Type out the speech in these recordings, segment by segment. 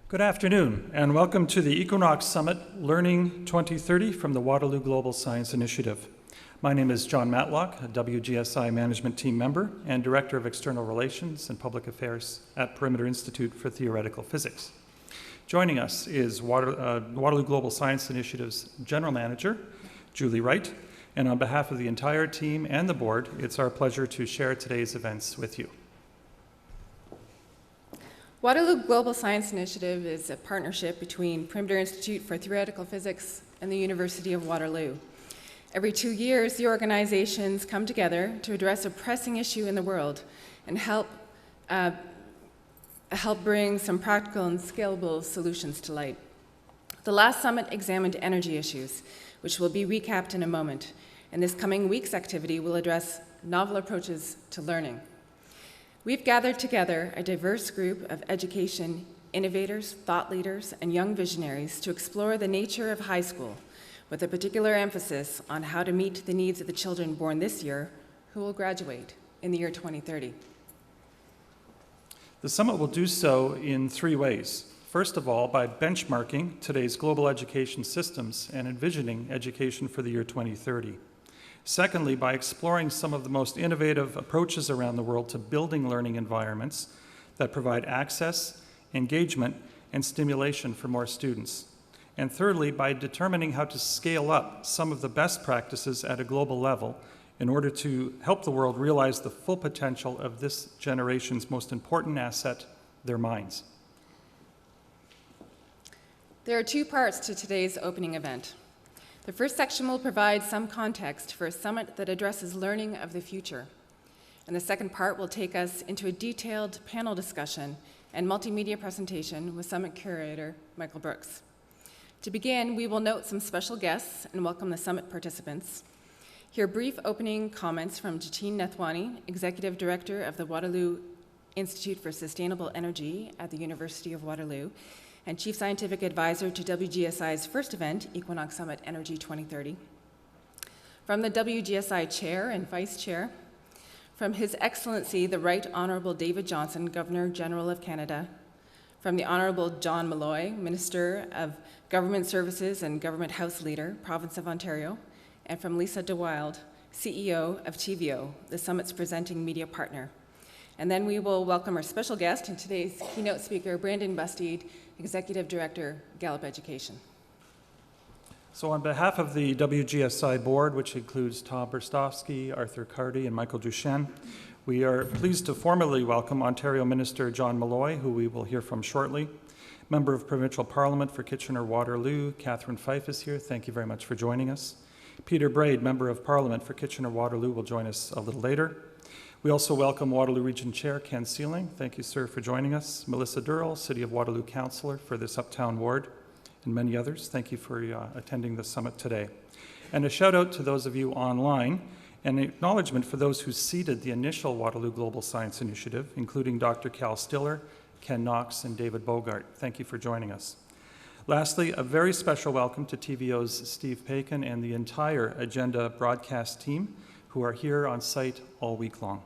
Good afternoon, and welcome to the Equinox Summit Learning 2030 from the Waterloo Global Science Initiative. My name is John Matlock, a WGSI Management Team member and Director of External Relations and Public Affairs at Perimeter Institute for Theoretical Physics. Joining us is Waterloo Global Science Initiative's General Manager, Julie Wright, and on behalf of the entire team and the board, it's our pleasure to share today's events with you. Waterloo Global Science Initiative is a partnership between Perimeter Institute for Theoretical Physics and the University of Waterloo. Every 2 years, the organizations come together to address a pressing issue in the world and help bring some practical and scalable solutions to light. The last summit examined energy issues, which will be recapped in a moment, and this coming week's activity will address novel approaches to learning. We've gathered together a diverse group of education innovators, thought leaders, and young visionaries to explore the nature of high school, with a particular emphasis on how to meet the needs of the children born this year who will graduate in the year 2030. The summit will do so in 3 ways. First of all, by benchmarking today's global education systems and envisioning education for the year 2030. Secondly, by exploring some of the most innovative approaches around the world to building learning environments that provide access, engagement, and stimulation for more students. And thirdly, by determining how to scale up some of the best practices at a global level in order to help the world realize the full potential of this generation's most important asset, their minds. There are 2 parts to today's opening event. The first section will provide some context for a summit that addresses learning of the future. And the second part will take us into a detailed panel discussion and multimedia presentation with summit curator Michael Brooks. To begin, we will note some special guests and welcome the summit participants. Hear brief opening comments from Jatine Nathwani, Executive Director of the Waterloo Institute for Sustainable Energy at the University of Waterloo, and Chief Scientific Advisor to WGSI's first event, Equinox Summit Energy 2030. From the WGSI Chair and Vice Chair, from His Excellency the Right Honourable David Johnston, Governor General of Canada, from the Honourable John Malloy, Minister of Government Services and Government House Leader, Province of Ontario, and from Lisa DeWilde, CEO of TVO, the summit's presenting media partner. And then we will welcome our special guest and today's keynote speaker, Brandon Bustede, Executive Director, Gallup Education. So on behalf of the WGSI board, which includes Tom Berstovsky, Arthur Carty, and Michael Duchesne, we are pleased to formally welcome Ontario Minister John Malloy, who we will hear from shortly. Member of Provincial Parliament for Kitchener-Waterloo, Catherine Fife is here. Thank you very much for joining us. Peter Braid, Member of Parliament for Kitchener-Waterloo, will join us a little later. We also welcome Waterloo Region Chair Ken Sealing. Thank you, sir, for joining us. Melissa Durrell, City of Waterloo Councillor for this Uptown Ward, and many others. Thank you for attending the summit today. And a shout out to those of you online, and acknowledgement for those who seeded the initial Waterloo Global Science Initiative, including Dr. Cal Stiller, Ken Knox, and David Bogart. Thank you for joining us. Lastly, a very special welcome to TVO's Steve Paikin and the entire Agenda broadcast team who are here on site all week long.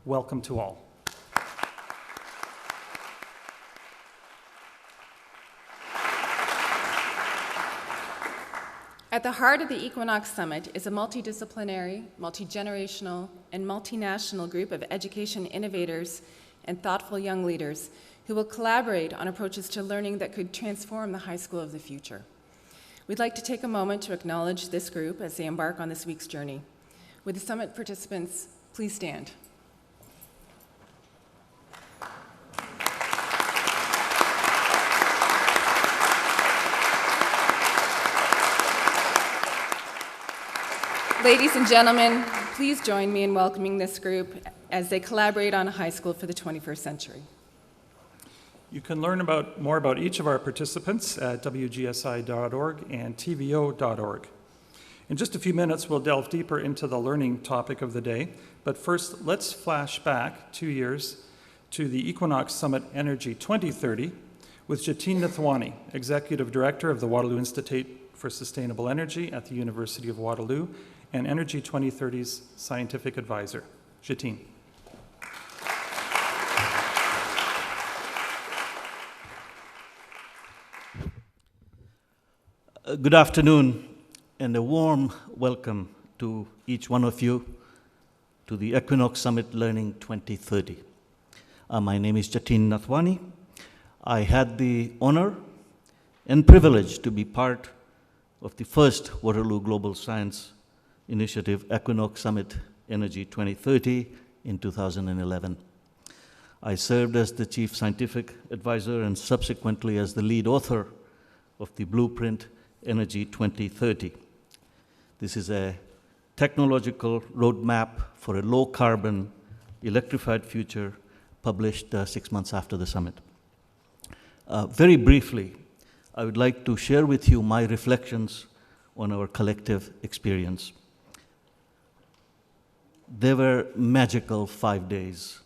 Welcome to all. At the heart of the Equinox Summit is a multidisciplinary, multi-generational, and multinational group of education innovators and thoughtful young leaders who will collaborate on approaches to learning that could transform the high school of the future. We'd like to take a moment to acknowledge this group as they embark on this week's journey. Would the summit participants please stand? Ladies and gentlemen, please join me in welcoming this group as they collaborate on a high school for the 21st century. You can learn more about each of our participants at wgsi.org and tvo.org. In just a few minutes, we'll delve deeper into the learning topic of the day, but first, let's flash back 2 years to the Equinox Summit Energy 2030 with Jatine Nathwani, Executive Director of the Waterloo Institute for Sustainable Energy at the University of Waterloo, and Energy 2030's Scientific Advisor. Jatine. Good afternoon, and a warm welcome to each one of you to the Equinox Summit Learning 2030. My name is Jatin Nathwani. I had the honor and privilege to be part of the first Waterloo Global Science Initiative Equinox Summit Energy 2030 in 2011. I served as the chief scientific advisor and subsequently as the lead author of the Blueprint Energy 2030. This is a technological roadmap for a low-carbon, electrified future published 6 months after the summit. Very briefly, I would like to share with you my reflections on our collective experience. There were magical 5 days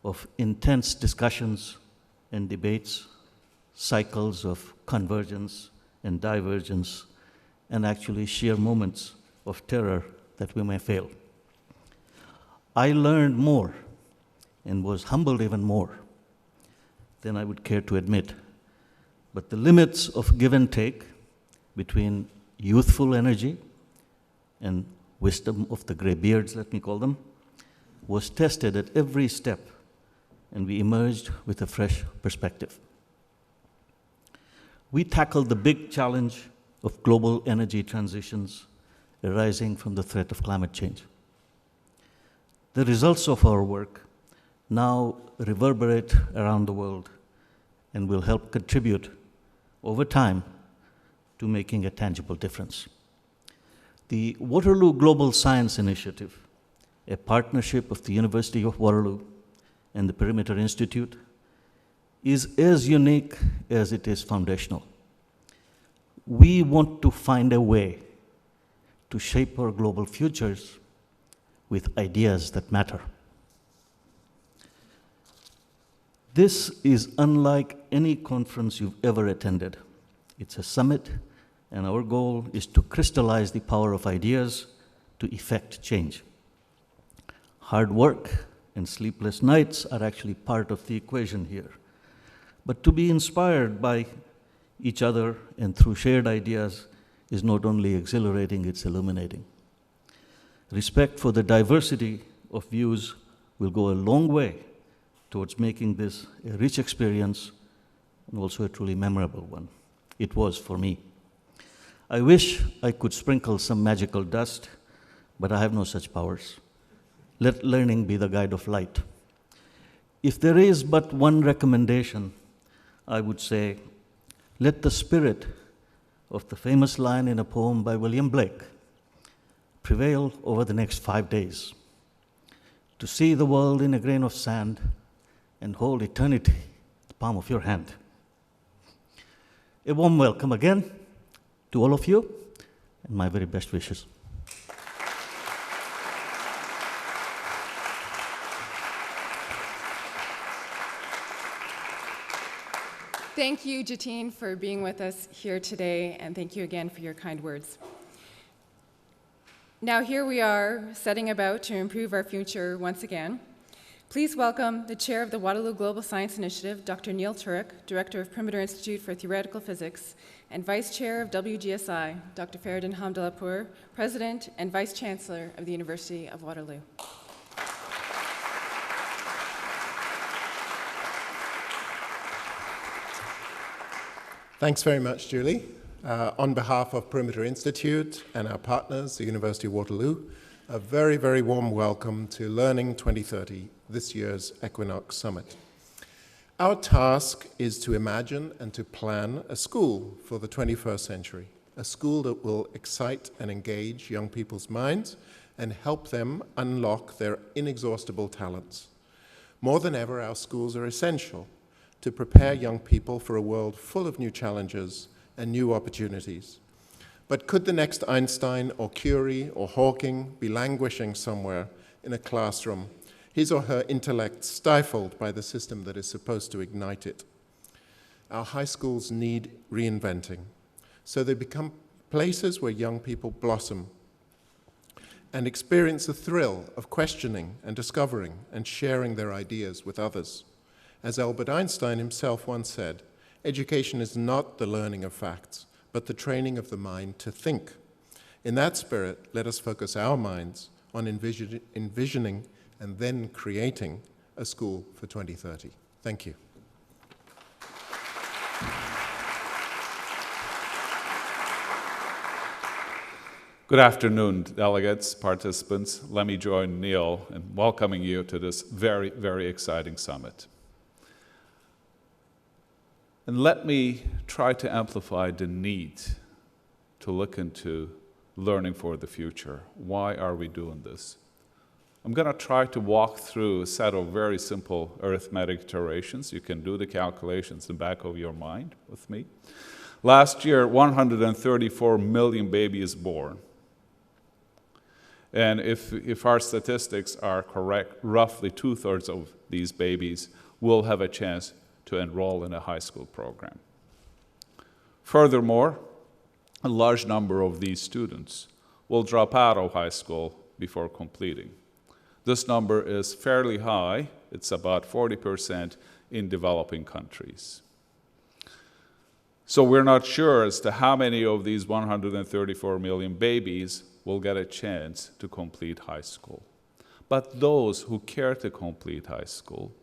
of intense discussions and debates, cycles of convergence and divergence, and actually sheer moments of terror that we may fail. I learned more and was humbled even more than I would care to admit. But the limits of give and take between youthful energy and wisdom of the graybeards, let me call them, was tested at every step, and we emerged with a fresh perspective. We tackled the big challenge of global energy transitions arising from the threat of climate change. The results of our work now reverberate around the world and will help contribute over time to making a tangible difference. The Waterloo Global Science Initiative, a partnership of the University of Waterloo and the Perimeter Institute, is as unique as it is foundational. We want to find a way to shape our global futures with ideas that matter. This is unlike any conference you've ever attended. It's a summit, and our goal is to crystallize the power of ideas to effect change. Hard work and sleepless nights are actually part of the equation here. But to be inspired by each other and through shared ideas is not only exhilarating, it's illuminating. Respect for the diversity of views will go a long way towards making this a rich experience and also a truly memorable one. It was for me. I wish I could sprinkle some magical dust, but I have no such powers. Let learning be the guide of light. If there is but one recommendation, I would say, let the spirit of the famous line in a poem by William Blake prevail over the next 5 days. To see the world in a grain of sand and hold eternity in the palm of your hand. A warm welcome again to all of you, and my very best wishes. Thank you, Jatin, for being with us here today, and thank you again for your kind words. Now here we are, setting about to improve our future once again. Please welcome the chair of the Waterloo Global Science Initiative, Dr. Neil Turek, director of Perimeter Institute for Theoretical Physics, and vice chair of WGSI, Dr. Faridun Hamdallapur, president and vice chancellor of the University of Waterloo. Thanks very much, Julie. On behalf of Perimeter Institute and our partners, the University of Waterloo, a very, very warm welcome to Learning 2030, this year's Equinox Summit. Our task is to imagine and to plan a school for the 21st century, a school that will excite and engage young people's minds and help them unlock their inexhaustible talents. More than ever, our schools are essential to prepare young people for a world full of new challenges and new opportunities. But could the next Einstein or Curie or Hawking be languishing somewhere in a classroom, his or her intellect stifled by the system that is supposed to ignite it? Our high schools need reinventing, so they become places where young people blossom and experience the thrill of questioning and discovering and sharing their ideas with others. As Albert Einstein himself once said, education is not the learning of facts, but the training of the mind to think. In that spirit, let us focus our minds on envisioning and then creating a school for 2030. Thank you. Good afternoon, delegates, participants. Let me join Neil in welcoming you to this very, very exciting summit. And let me try to amplify the need to look into learning for the future. Why are we doing this? I'm going to try to walk through a set of very simple arithmetic iterations. You can do the calculations in the back of your mind with me. Last year, 134 million babies born. And if our statistics are correct, roughly 2/3 of these babies will have a chance to enroll in a high school program. Furthermore, a large number of these students will drop out of high school before completing. This number is fairly high. It's about 40% in developing countries. So we're not sure as to how many of these 134 million babies will get a chance to complete high school. But those who care to complete high school,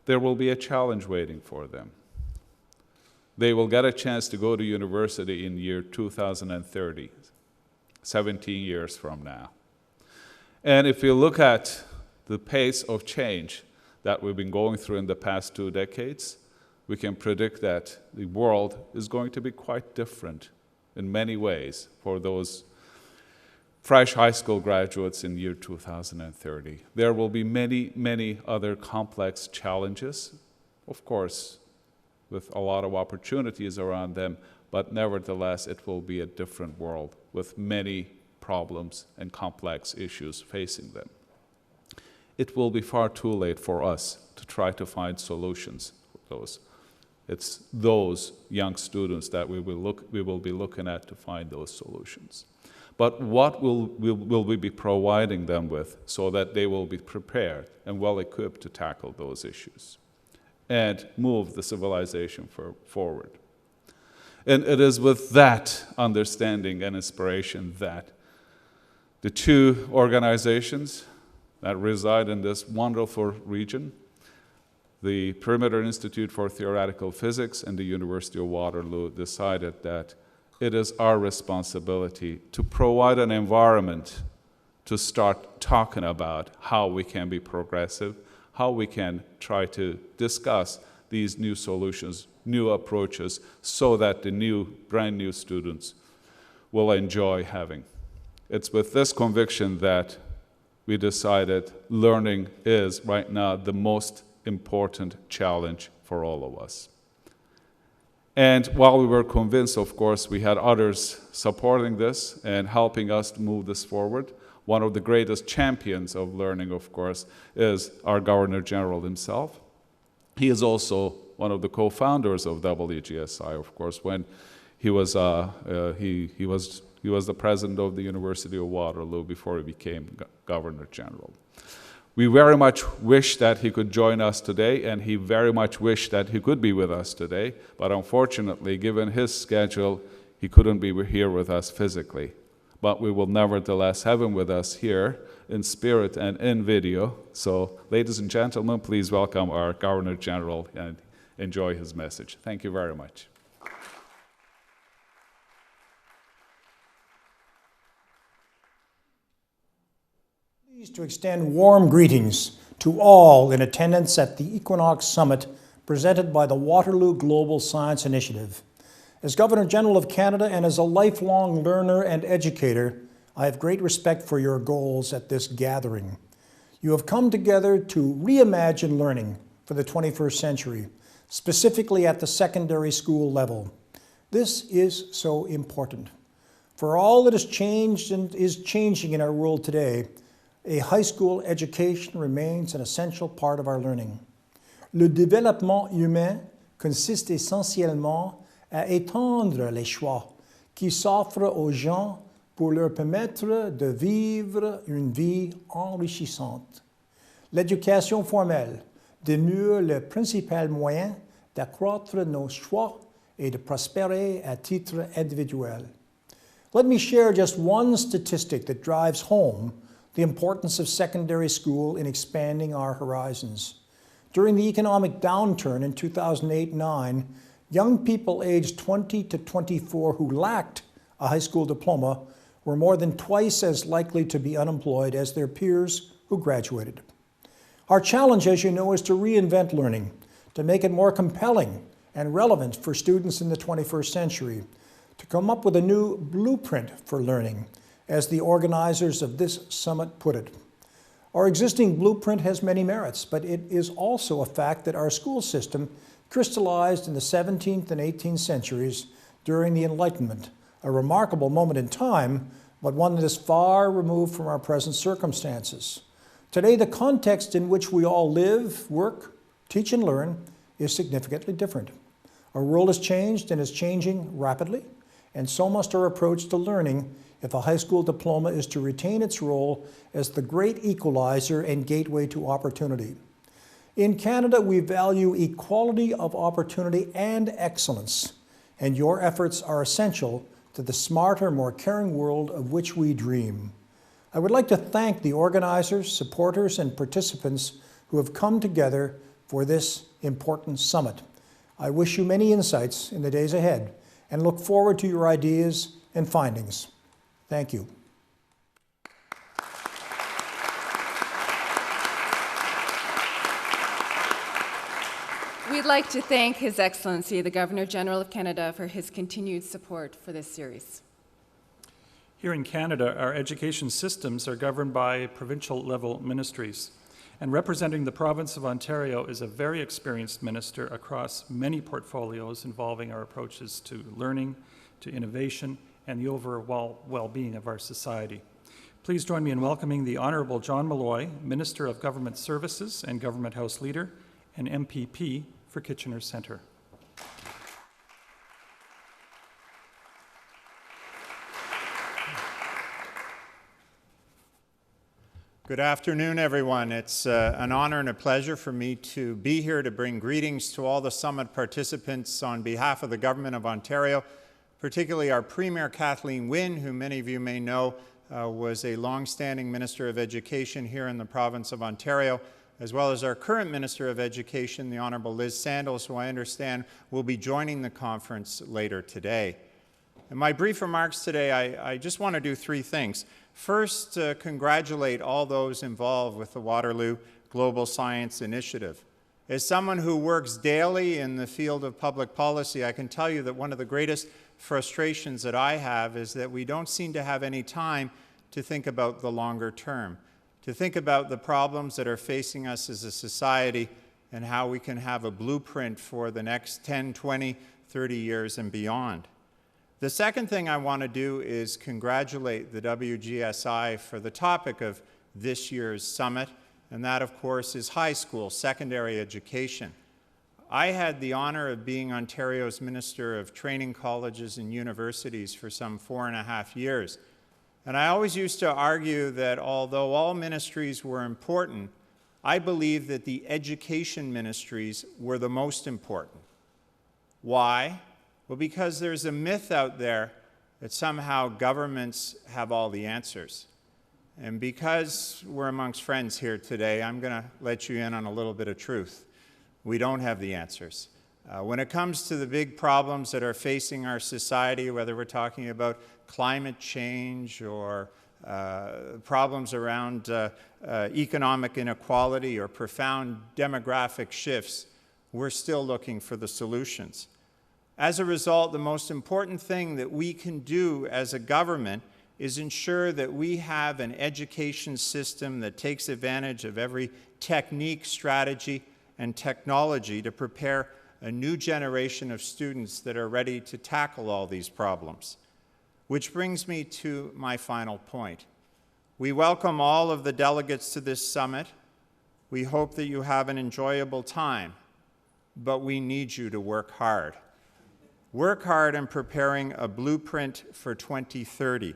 there will be a challenge waiting for them. They will get a chance to go to university in year 2030, 17 years from now. And if you look at the pace of change that we've been going through in the past 2 decades, we can predict that the world is going to be quite different in many ways for those fresh high school graduates in year 2030. There will be many, many other complex challenges, of course, with a lot of opportunities around them, but nevertheless, it will be a different world with many problems and complex issues facing them. It will be far too late for us to try to find solutions for those. It's those young students that we will be looking at to find those solutions. But what will we be providing them with so that they will be prepared and well-equipped to tackle those issues and move the civilization forward? And it is with that understanding and inspiration that the 2 organizations that reside in this wonderful region, the Perimeter Institute for Theoretical Physics and the University of Waterloo, decided that it is our responsibility to provide an environment to start talking about how we can be progressive, how we can try to discuss these new solutions, new approaches, so that the brand new students will enjoy having. It's with this conviction that we decided learning is right now the most important challenge for all of us. And while we were convinced, of course, we had others supporting this and helping us to move this forward. One of the greatest champions of learning, of course, is our Governor General himself. He is also one of the co-founders of WGSI, of course, when he was the president of the University of Waterloo before he became Governor General. We very much wish that he could join us today, and he very much wished that he could be with us today, but unfortunately, given his schedule, he couldn't be here with us physically. But we will nevertheless have him with us here in spirit and in video. So, ladies and gentlemen, please welcome our Governor General and enjoy his message. Thank you very much. Pleased to extend warm greetings to all in attendance at the Equinox Summit presented by the Waterloo Global Science Initiative. As Governor General of Canada and as a lifelong learner and educator, I have great respect for your goals at this gathering. You have come together to reimagine learning for the 21st century, specifically at the secondary school level. This is so important. For all that has changed and is changing in our world today, a high school education remains an essential part of our learning. Le développement humain consiste essentiellement à étendre les choix qui s'offrent aux gens pour leur permettre de vivre une vie enrichissante. L'éducation formelle demeure le principal moyen d'accroître nos choix et de prospérer à titre individuel. Let me share just one statistic that drives home the importance of secondary school in expanding our horizons. During the economic downturn in 2008-9, young people aged 20 to 24 who lacked a high school diploma were more than twice as likely to be unemployed as their peers who graduated. Our challenge, as you know, is to reinvent learning, to make it more compelling and relevant for students in the 21st century, to come up with a new blueprint for learning, as the organizers of this summit put it. Our existing blueprint has many merits, but it is also a fact that our school system crystallized in the 17th and 18th centuries during the Enlightenment, a remarkable moment in time, but one that is far removed from our present circumstances. Today, the context in which we all live, work, teach, and learn is significantly different. Our world has changed and is changing rapidly, and so must our approach to learning if a high school diploma is to retain its role as the great equalizer and gateway to opportunity. In Canada, we value equality of opportunity and excellence, and your efforts are essential to the smarter, more caring world of which we dream. I would like to thank the organizers, supporters, and participants who have come together for this important summit. I wish you many insights in the days ahead and look forward to your ideas and findings. Thank you. We'd like to thank His Excellency, the Governor-General of Canada, for his continued support for this series. Here in Canada, our education systems are governed by provincial-level ministries, and representing the province of Ontario is a very experienced minister across many portfolios involving our approaches to learning, to innovation, and the overall well-being of our society. Please join me in welcoming the Honourable John Malloy, Minister of Government Services and Government House Leader, and MPP for Kitchener Centre. Good afternoon, everyone. It's an honor and a pleasure for me to be here to bring greetings to all the summit participants on behalf of the Government of Ontario, particularly our Premier Kathleen Wynne, who many of you may know was a long-standing Minister of Education here in the province of Ontario, as well as our current Minister of Education, the Honourable Liz Sandals, who I understand will be joining the conference later today. In my brief remarks today, I just want to do three things. First, congratulate all those involved with the Waterloo Global Science Initiative. As someone who works daily in the field of public policy, I can tell you that one of the greatest frustrations that I have is that we don't seem to have any time to think about the longer term, to think about the problems that are facing us as a society and how we can have a blueprint for the next 10, 20, 30 years and beyond. The second thing I want to do is congratulate the WGSI for the topic of this year's summit, and that, of course, is high school, secondary education. I had the honor of being Ontario's Minister of Training Colleges and Universities for some 4.5 years. And I always used to argue that although all ministries were important, I believe that the education ministries were the most important. Why? Well, because there's a myth out there that somehow governments have all the answers. And because we're amongst friends here today, I'm going to let you in on a little bit of truth. We don't have the answers. When it comes to the big problems that are facing our society, whether we're talking about climate change or problems around economic inequality or profound demographic shifts, we're still looking for the solutions. As a result, the most important thing that we can do as a government is ensure that we have an education system that takes advantage of every technique, strategy, and technology to prepare a new generation of students that are ready to tackle all these problems. Which brings me to my final point. We welcome all of the delegates to this summit. We hope that you have an enjoyable time, but we need you to work hard. Work hard in preparing a blueprint for 2030.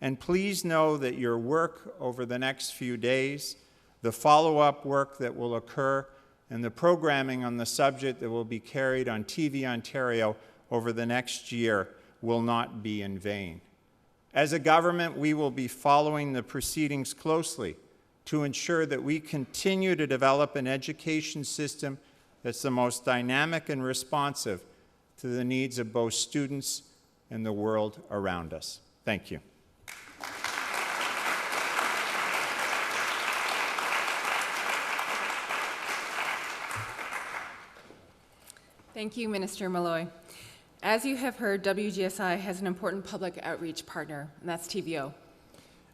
And please know that your work over the next few days, the follow-up work that will occur, and the programming on the subject that will be carried on TV Ontario over the next year will not be in vain. As a government, we will be following the proceedings closely to ensure that we continue to develop an education system that's the most dynamic and responsive to the needs of both students and the world around us. Thank you. Thank you, Minister Malloy. As you have heard, WGSI has an important public outreach partner, and that's TVO.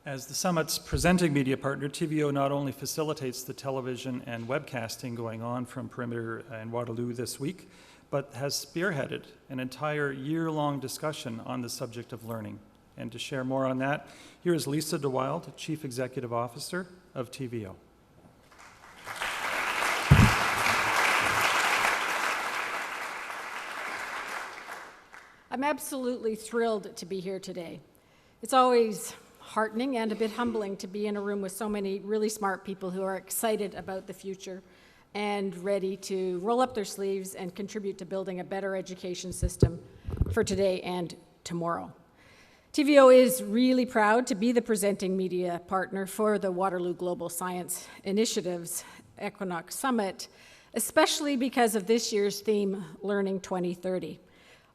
As the summit's presenting media partner, TVO not only facilitates the television and webcasting going on from Perimeter and Waterloo this week, but has spearheaded an entire year-long discussion on the subject of learning. And to share more on that, here is Lisa DeWild, Chief Executive Officer of TVO. I'm absolutely thrilled to be here today. It's always heartening and a bit humbling to be in a room with so many really smart people who are excited about the future and ready to roll up their sleeves and contribute to building a better education system for today and tomorrow. TVO is really proud to be the presenting media partner for the Waterloo Global Science Initiative's Equinox Summit, especially because of this year's theme, Learning 2030.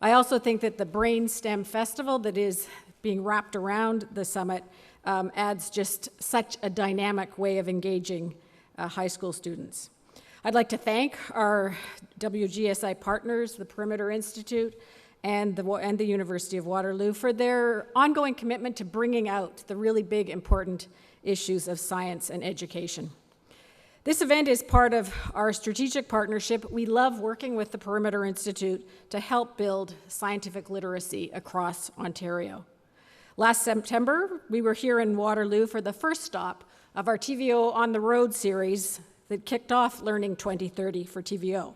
I also think that the Brainstem Festival that is being wrapped around the summit adds just such a dynamic way of engaging high school students. I'd like to thank our WGSI partners, the Perimeter Institute and the University of Waterloo, for their ongoing commitment to bringing out the really big, important issues of science and education. This event is part of our strategic partnership. We love working with the Perimeter Institute to help build scientific literacy across Ontario. Last September, we were here in Waterloo for the first stop of our TVO on the Road series that kicked off Learning 2030 for TVO.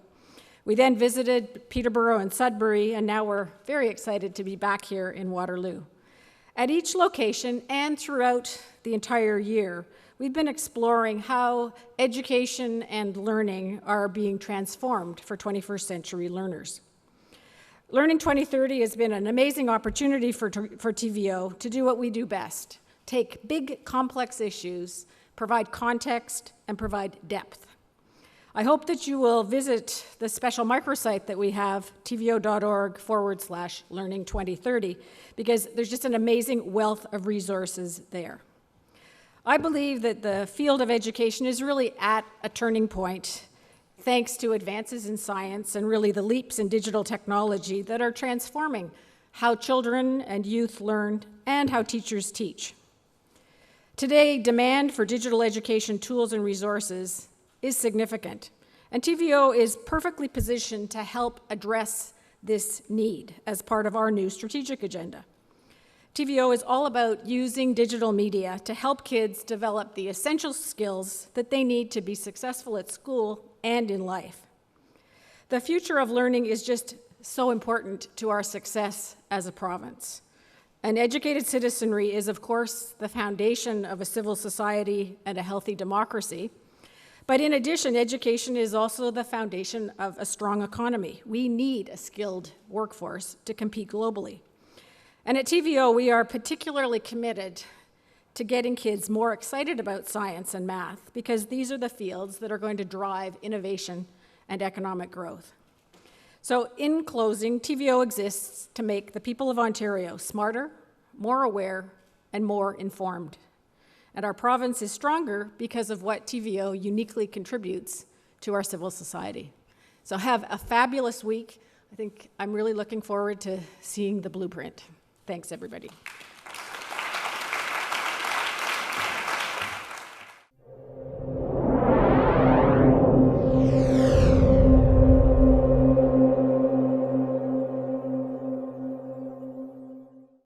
We then visited Peterborough and Sudbury, and now we're very excited to be back here in Waterloo. At each location and throughout the entire year, we've been exploring how education and learning are being transformed for 21st century learners. Learning 2030 has been an amazing opportunity for TVO to do what we do best: take big, complex issues, provide context, and provide depth. I hope that you will visit the special microsite that we have, tvo.org/learning 2030, because there's just an amazing wealth of resources there. I believe that the field of education is really at a turning point, thanks to advances in science and really the leaps in digital technology that are transforming how children and youth learn and how teachers teach. Today, demand for digital education tools and resources is significant, and TVO is perfectly positioned to help address this need as part of our new strategic agenda. TVO is all about using digital media to help kids develop the essential skills that they need to be successful at school and in life. The future of learning is just so important to our success as a province. An educated citizenry is, of course, the foundation of a civil society and a healthy democracy. But in addition, education is also the foundation of a strong economy. We need a skilled workforce to compete globally. And at TVO, we are particularly committed to getting kids more excited about science and math, because these are the fields that are going to drive innovation and economic growth. So in closing, TVO exists to make the people of Ontario smarter, more aware, and more informed. And our province is stronger because of what TVO uniquely contributes to our civil society. So have a fabulous week. I think I'm really looking forward to seeing the blueprint. Thanks, everybody.